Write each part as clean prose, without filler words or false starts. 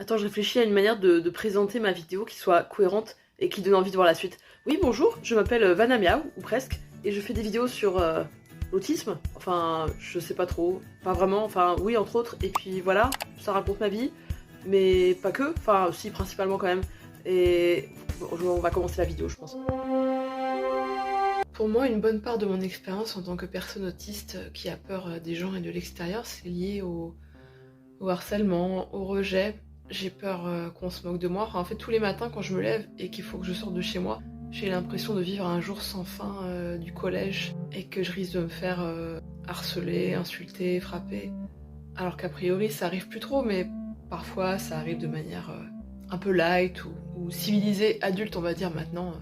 Attends, je réfléchis à une manière de présenter ma vidéo qui soit cohérente et qui donne envie de voir la suite. Oui, bonjour, je m'appelle Vanamia, ou presque, et je fais des vidéos sur l'autisme. Enfin, je sais pas trop, pas vraiment, enfin oui, entre autres. Et puis voilà, ça raconte ma vie, mais pas que, enfin si, principalement quand même. Et bon, on va commencer la vidéo, je pense. Pour moi, une bonne part de mon expérience en tant que personne autiste qui a peur des gens et de l'extérieur, c'est lié au harcèlement, au rejet. J'ai peur qu'on se moque de moi. Enfin, en fait, tous les matins quand je me lève et qu'il faut que je sorte de chez moi, j'ai l'impression de vivre un jour sans fin du collège et que je risque de me faire harceler, insulter, frapper. Alors qu'a priori, ça arrive plus trop, mais parfois ça arrive de manière un peu light ou civilisée, adulte, on va dire maintenant.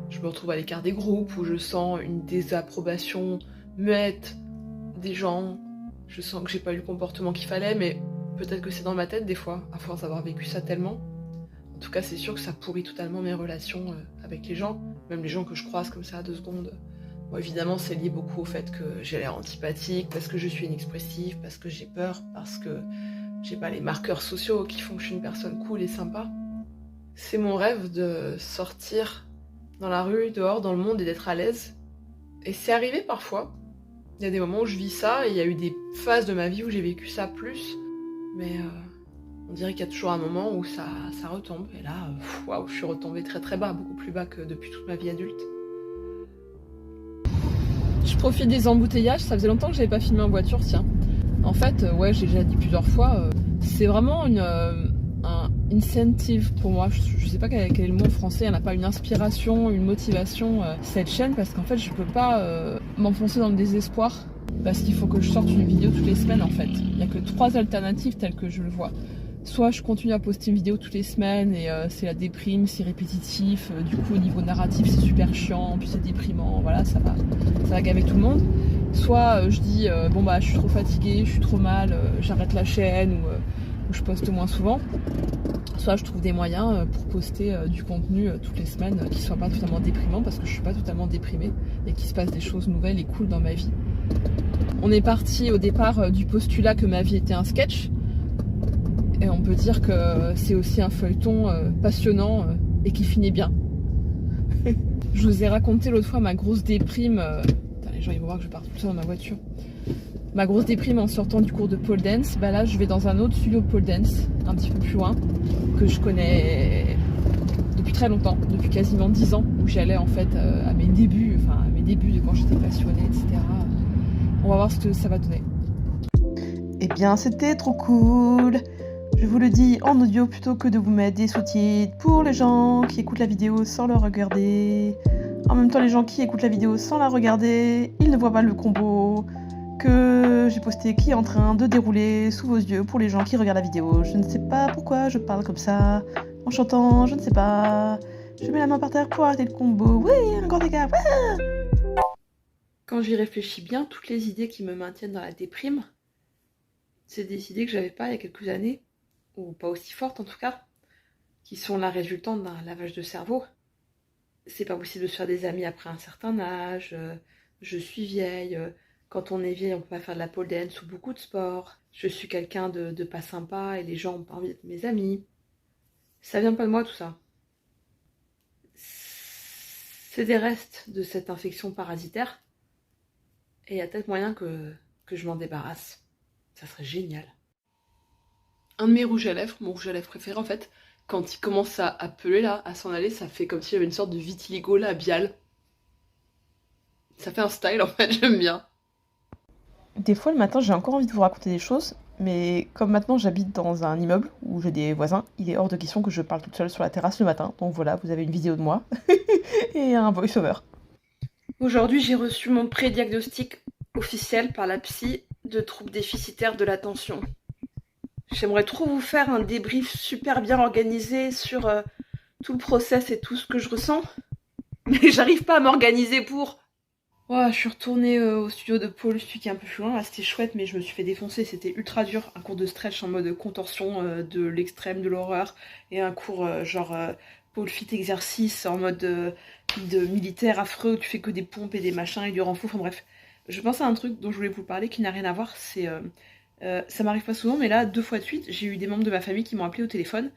Je me retrouve à l'écart des groupes où je sens une désapprobation muette des gens. Je sens que j'ai pas eu le comportement qu'il fallait, mais peut-être que c'est dans ma tête des fois, à force d'avoir vécu ça tellement. En tout cas, c'est sûr que ça pourrit totalement mes relations avec les gens, même les gens que je croise comme ça à 2 secondes. Bon, évidemment, c'est lié beaucoup au fait que j'ai l'air antipathique, parce que je suis inexpressive, parce que j'ai peur, parce que j'ai pas les marqueurs sociaux qui font que je suis une personne cool et sympa. C'est mon rêve de sortir dans la rue, dehors, dans le monde et d'être à l'aise. Et c'est arrivé parfois. Il y a des moments où je vis ça, et il y a eu des phases de ma vie où j'ai vécu ça plus. Mais on dirait qu'il y a toujours un moment où ça retombe. Et là, waouh, je suis retombée très très bas, beaucoup plus bas que depuis toute ma vie adulte. Je profite des embouteillages, ça faisait longtemps que j'avais pas filmé en voiture, tiens. En fait, ouais, j'ai déjà dit plusieurs fois, c'est vraiment un incentive pour moi. Je sais pas quel est le mot en français, elle n'a pas une inspiration, une motivation, cette chaîne, parce qu'en fait, je peux pas m'enfoncer dans le désespoir. Parce qu'il faut que je sorte une vidéo toutes les semaines en fait. Il n'y a que 3 alternatives telles que je le vois. Soit je continue à poster une vidéo toutes les semaines et c'est la déprime, c'est répétitif, du coup au niveau narratif c'est super chiant, puis c'est déprimant, voilà, ça va gaver tout le monde. Soit je dis bon bah je suis trop fatiguée, je suis trop mal, j'arrête la chaîne ou je poste moins souvent. Soit je trouve des moyens pour poster du contenu toutes les semaines qui soit pas totalement déprimant, parce que je suis pas totalement déprimée et qu'il se passe des choses nouvelles et cool dans ma vie. On est parti au départ du postulat que ma vie était un sketch, et on peut dire que c'est aussi un feuilleton passionnant et qui finit bien. Je vous ai raconté l'autre fois ma grosse déprime, les gens ils vont voir que je pars tout le temps dans ma voiture. Ma grosse déprime en sortant du cours de pole dance. Bah là je vais dans un autre studio de pole dance, un petit peu plus loin, que je connais depuis très longtemps, depuis quasiment 10 ans, où j'allais en fait à mes débuts de quand j'étais passionnée, etc. On va voir ce que ça va donner. Eh bien, c'était trop cool. Je vous le dis en audio plutôt que de vous mettre des sous-titres pour les gens qui écoutent la vidéo sans la regarder. En même temps, les gens qui écoutent la vidéo sans la regarder, ils ne voient pas le combo que j'ai posté qui est en train de dérouler sous vos yeux pour les gens qui regardent la vidéo. Je ne sais pas pourquoi je parle comme ça, en chantant, je ne sais pas. Je mets la main par terre pour arrêter le combo. Oui, un grand écart. Ouais. Quand j'y réfléchis bien, toutes les idées qui me maintiennent dans la déprime, c'est des idées que j'avais pas il y a quelques années, ou pas aussi fortes en tout cas, qui sont la résultante d'un lavage de cerveau. C'est pas possible de se faire des amis après un certain âge, je suis vieille, quand on est vieille on peut pas faire de la pole dance ou beaucoup de sport, je suis quelqu'un de pas sympa et les gens ont pas envie d'être mes amis. Ça vient pas de moi tout ça. C'est des restes de cette infection parasitaire, et il y a peut-être moyen que je m'en débarrasse. Ça serait génial. Un de mes rouges à lèvres, mon rouge à lèvres préféré en fait, quand il commence à peler là, à s'en aller, ça fait comme s'il y avait une sorte de vitiligo labial. Ça fait un style en fait, j'aime bien. Des fois, le matin, j'ai encore envie de vous raconter des choses, mais comme maintenant j'habite dans un immeuble où j'ai des voisins, il est hors de question que je parle toute seule sur la terrasse le matin. Donc voilà, vous avez une vidéo de moi et un voice-over. Aujourd'hui, j'ai reçu mon pré-diagnostic officiel par la psy de troubles déficitaires de l'attention. J'aimerais trop vous faire un débrief super bien organisé sur tout le process et tout ce que je ressens, mais j'arrive pas à m'organiser pour. Oh, je suis retournée au studio de Paul, celui qui est un peu plus loin. Là, c'était chouette, mais je me suis fait défoncer. C'était ultra dur. Un cours de stretch en mode contorsion de l'extrême de l'horreur. Et un cours Pole Fit exercice en mode de militaire affreux où tu fais que des pompes et des machins et du renfort. Enfin bref. Je pense à un truc dont je voulais vous parler qui n'a rien à voir. C'est Ça m'arrive pas souvent, mais là, 2 fois de suite, j'ai eu des membres de ma famille qui m'ont appelé au téléphone.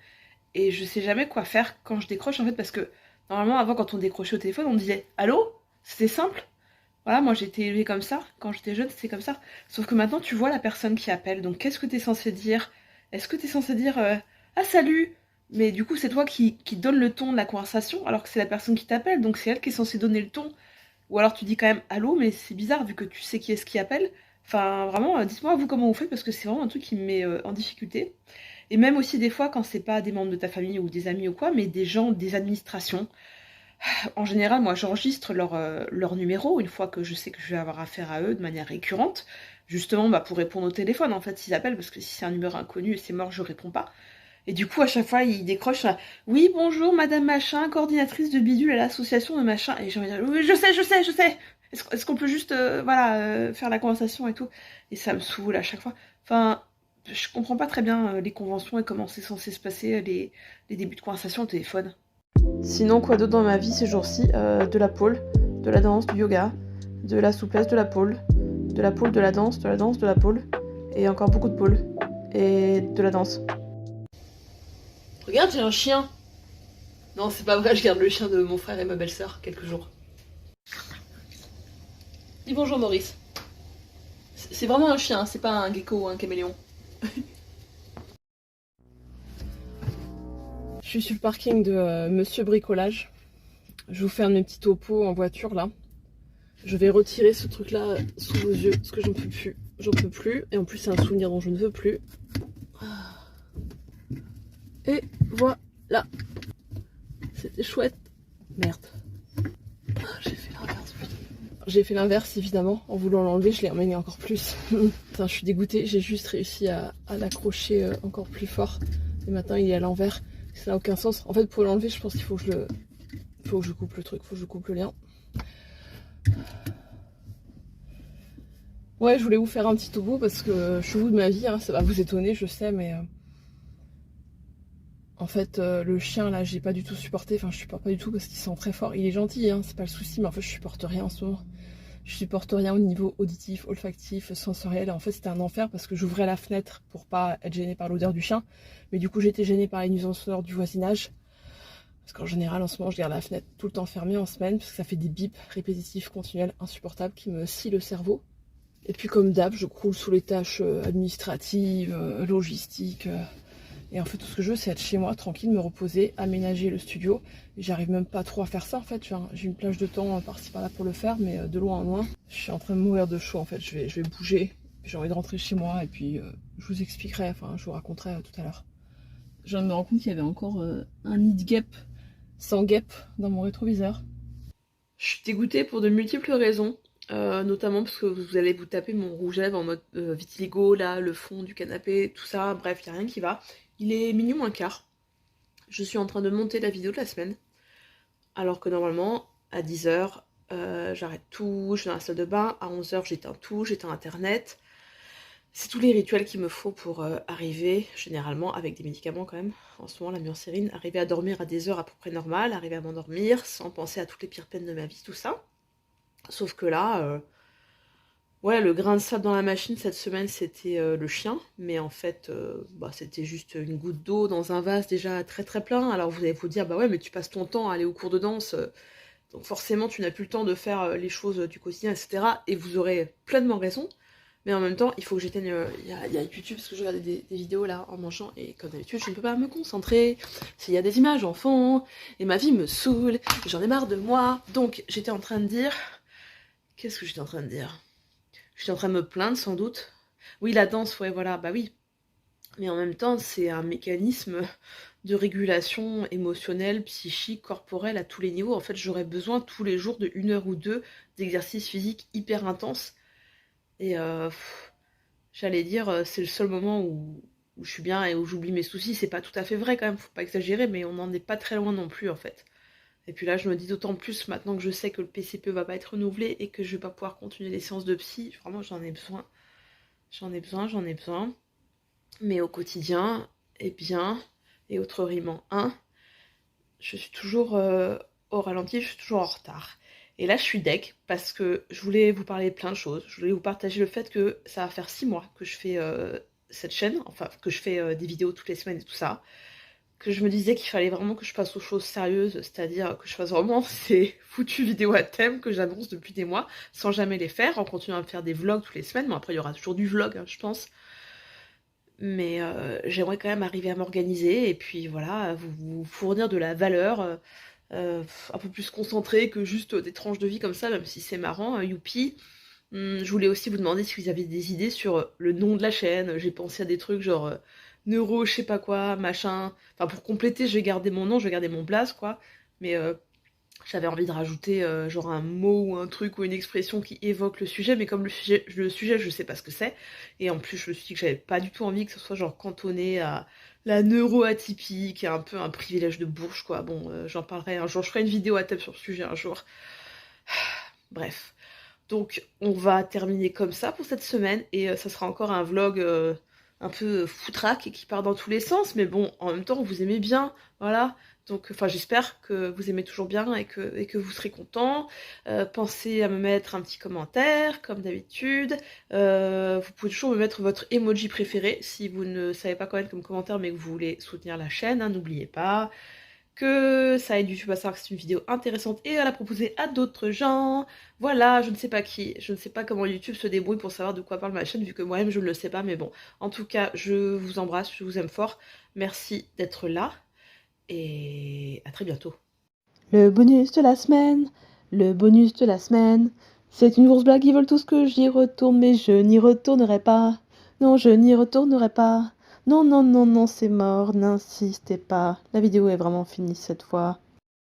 Et je sais jamais quoi faire quand je décroche, en fait, parce que normalement, avant, quand on décrochait au téléphone, on disait allô? C'était simple. Voilà, moi j'ai été élevée comme ça. Quand j'étais jeune, c'était comme ça. Sauf que maintenant, tu vois la personne qui appelle. Donc, qu'est-ce que t'es censé dire? Est-ce que t'es censé dire ah, salut? Mais du coup, c'est toi qui donne le ton de la conversation, alors que c'est la personne qui t'appelle. Donc, c'est elle qui est censée donner le ton. Ou alors, tu dis quand même allô, mais c'est bizarre vu que tu sais qui est-ce qui appelle. Enfin, vraiment, dites-moi vous comment vous faites parce que c'est vraiment un truc qui me met en difficulté. Et même aussi des fois quand c'est pas des membres de ta famille ou des amis ou quoi, mais des gens des administrations. En général, moi j'enregistre leur numéro une fois que je sais que je vais avoir affaire à eux de manière récurrente, justement pour répondre au téléphone en fait s'ils appellent, parce que si c'est un numéro inconnu et c'est mort, je réponds pas. Et du coup à chaque fois ils décrochent oui bonjour madame machin, coordinatrice de bidule à l'association de machin, et j'ai envie de dire oui je sais. Est-ce qu'on peut juste faire la conversation et tout. Et ça me saoule à chaque fois. Enfin, je comprends pas très bien les conventions et comment c'est censé se passer les débuts de conversation au téléphone. Sinon, quoi d'autre dans ma vie ces jours-ci? De la pole, de la danse, du yoga, de la souplesse, de la pole, de la pole, de la danse, de la danse, de la pole, et encore beaucoup de pole, et de la danse. Regarde, j'ai un chien. Non, c'est pas vrai, je garde le chien de mon frère et ma belle-sœur quelques jours. Dis bonjour Maurice. C'est vraiment un chien, c'est pas un gecko ou un caméléon. Je suis sur le parking de Monsieur Bricolage. Je vais vous faire mes petits topos en voiture là. Je vais retirer ce truc là sous vos yeux parce que j'en peux plus. J'en peux plus. Et en plus c'est un souvenir dont je ne veux plus. Et voilà. C'était chouette. Merde. J'ai fait l'inverse, putain. J'ai fait l'inverse évidemment. En voulant l'enlever, je l'ai emmené encore plus. Putain, je suis dégoûtée. J'ai juste réussi à l'accrocher encore plus fort. Et maintenant il est à l'envers. Ça n'a aucun sens. En fait, pour l'enlever, je pense qu'il faut que je coupe le truc. Faut que je coupe le lien. Ouais, je voulais vous faire un petit topo parce que je suis au bout de ma vie. Hein. Ça va vous étonner, je sais, mais... En fait, le chien, là, j'ai pas du tout supporté. Enfin, je supporte pas du tout parce qu'il sent très fort. Il est gentil, hein, c'est pas le souci, mais en fait, je supporte rien en ce moment. Je supporte rien au niveau auditif, olfactif, sensoriel. En fait, c'était un enfer parce que j'ouvrais la fenêtre pour pas être gênée par l'odeur du chien. Mais du coup, j'étais gênée par les nuisances sonores du voisinage. Parce qu'en général, en ce moment, je garde la fenêtre tout le temps fermée en semaine parce que ça fait des bips répétitifs, continuels, insupportables qui me scient le cerveau. Et puis, comme d'hab, je croule sous les tâches administratives, logistiques. Et en fait, tout ce que je veux, c'est être chez moi, tranquille, me reposer, aménager le studio. Et j'arrive même pas trop à faire ça, en fait. J'ai une plage de temps par-ci par-là pour le faire, mais de loin en loin. Je suis en train de mourir de chaud, en fait. Je vais bouger. J'ai envie de rentrer chez moi, et puis je vous expliquerai, enfin, je vous raconterai tout à l'heure. Je viens de me rendre compte qu'il y avait encore un nid de guêpe, sans guêpe, dans mon rétroviseur. Je suis dégoûtée pour de multiples raisons. Notamment parce que vous allez vous taper mon rouge à lèvres en mode vitiligo, là, le fond du canapé, tout ça, bref, il n'y a rien qui va. Il est minuit moins quart. Je suis en train de monter la vidéo de la semaine. Alors que normalement, à 10h, j'arrête tout, je suis dans la salle de bain. À 11h, j'éteins tout, j'éteins internet. C'est tous les rituels qu'il me faut pour arriver, généralement, avec des médicaments quand même. En ce moment, la murcérine, arriver à dormir à des heures à peu près normales, arriver à m'endormir, sans penser à toutes les pires peines de ma vie, tout ça. Sauf que là... ouais, le grain de sable dans la machine cette semaine, c'était le chien, mais en fait, c'était juste une goutte d'eau dans un vase déjà très très plein. Alors vous allez vous dire, bah ouais, mais tu passes ton temps à aller au cours de danse, donc forcément tu n'as plus le temps de faire les choses du quotidien, etc. Et vous aurez pleinement raison, mais en même temps, il faut que j'éteigne, il y a YouTube, parce que je regardais des vidéos là en mangeant, et comme d'habitude, je ne peux pas me concentrer, s'il y a des images en fond, et ma vie me saoule, j'en ai marre de moi, donc j'étais en train de dire... Qu'est-ce que j'étais en train de dire ? Je suis en train de me plaindre sans doute. Oui, la danse, ouais, voilà, bah oui. Mais en même temps, c'est un mécanisme de régulation émotionnelle, psychique, corporelle à tous les niveaux. En fait, j'aurais besoin tous les jours de 1 heure ou 2 d'exercice physique hyper intense. Et j'allais dire, c'est le seul moment où je suis bien et où j'oublie mes soucis. C'est pas tout à fait vrai quand même, faut pas exagérer, mais on n'en est pas très loin non plus en fait. Et puis là, je me dis d'autant plus maintenant que je sais que le PCPE va pas être renouvelé et que je vais pas pouvoir continuer les séances de psy. Vraiment, j'en ai besoin. J'en ai besoin. Mais au quotidien, eh bien, et autre rime en 1, je suis toujours au ralenti, je suis toujours en retard. Et là, je suis deg parce que je voulais vous parler de plein de choses. Je voulais vous partager le fait que ça va faire 6 mois que je fais cette chaîne, enfin que je fais des vidéos toutes les semaines et tout ça. Que je me disais qu'il fallait vraiment que je passe aux choses sérieuses, c'est-à-dire que je fasse vraiment ces foutues vidéos à thème que j'annonce depuis des mois, sans jamais les faire, en continuant à me faire des vlogs toutes les semaines. Bon, après, il y aura toujours du vlog, hein, je pense. Mais j'aimerais quand même arriver à m'organiser et puis voilà, vous fournir de la valeur un peu plus concentrée que juste des tranches de vie comme ça, même si c'est marrant, youpi. Je voulais aussi vous demander si vous aviez des idées sur le nom de la chaîne. J'ai pensé à des trucs genre neuro, je sais pas quoi, machin. Enfin, pour compléter, je vais garder mon nom, je vais garder mon blaze, quoi. Mais j'avais envie de rajouter genre un mot ou un truc ou une expression qui évoque le sujet, mais comme le sujet je sais pas ce que c'est, et en plus je me suis dit que j'avais pas du tout envie que ce soit genre cantonné à la neuroatypique, et un peu un privilège de bourge, quoi. Bon, j'en parlerai un jour, je ferai une vidéo à thème sur le sujet un jour. Bref. Donc on va terminer comme ça pour cette semaine, et ça sera encore un vlog un peu foutraque et qui part dans tous les sens, mais bon, en même temps, vous aimez bien, voilà. Donc, enfin, j'espère que vous aimez toujours bien et que vous serez content. Pensez à me mettre un petit commentaire, comme d'habitude. Vous pouvez toujours me mettre votre emoji préféré si vous ne savez pas quoi mettre comme commentaire, mais que vous voulez soutenir la chaîne, hein, n'oubliez pas. Que ça aide YouTube à savoir que c'est une vidéo intéressante et à la proposer à d'autres gens. Voilà, je ne sais pas qui, je ne sais pas comment YouTube se débrouille pour savoir de quoi parle ma chaîne, vu que moi-même je ne le sais pas, mais bon. En tout cas, je vous embrasse, je vous aime fort. Merci d'être là, et à très bientôt. Le bonus de la semaine, le bonus de la semaine. C'est une grosse blague, ils veulent tous que j'y retourne, mais je n'y retournerai pas. Non, je n'y retournerai pas. Non, non, non, non, c'est mort, n'insistez pas. La vidéo est vraiment finie cette fois.